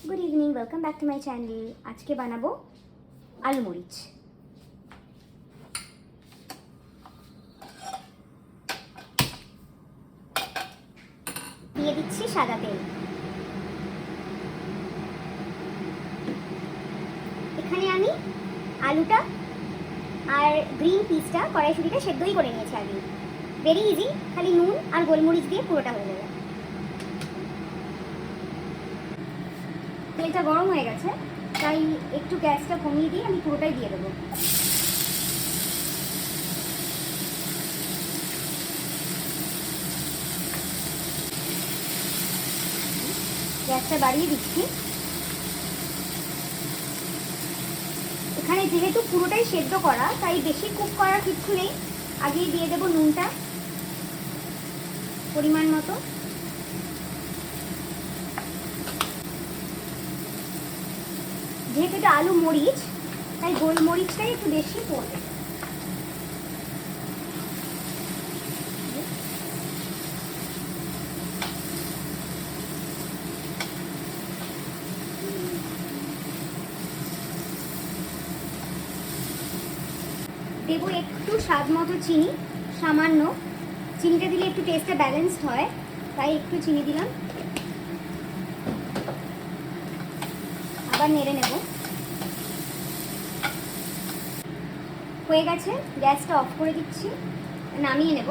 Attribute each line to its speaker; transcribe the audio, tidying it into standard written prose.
Speaker 1: Good evening, welcome back to my channel. आज के बनाबो आलू मरीच। दिए दिच्छी सादा तेल। এখানে আমি আলুটা আর গ্রিন পিসটা কড়াইশুঁটিটা সেদ্ধই করে নিয়েছি আগে। ভেরি ইজি, খালি নুন আর গোলমরিচ দিয়ে পুরোটা হয়ে যাবে। তেলটা গরম হয়ে গেছে, তাই একটু গ্যাসটা কমিয়ে দিয়ে আমি পুরোটাই দিয়ে দেবো। গ্যাসটা বাড়িয়ে দিচ্ছি। এখানে যেহেতু পুরোটাই সেদ্ধ করা, তাই বেশি কুক করার কিছু নেই। আগেই দিয়ে দেবো নুনটা পরিমাণ মতো। যেহেতু এটা আলু মরিচ, তাই গোলমরিচটাই একটু বেশি পড়বে। দেবো একটু স্বাদ মতো চিনি, সামান্য। চিনিটা দিলে একটু টেস্টটা ব্যালেন্সড হয়, তাই একটু চিনি দিলাম। আবার নেড়ে নেব। হয়ে গেছে, গ্যাসটা অফ করে দিচ্ছি, নামিয়ে নেব।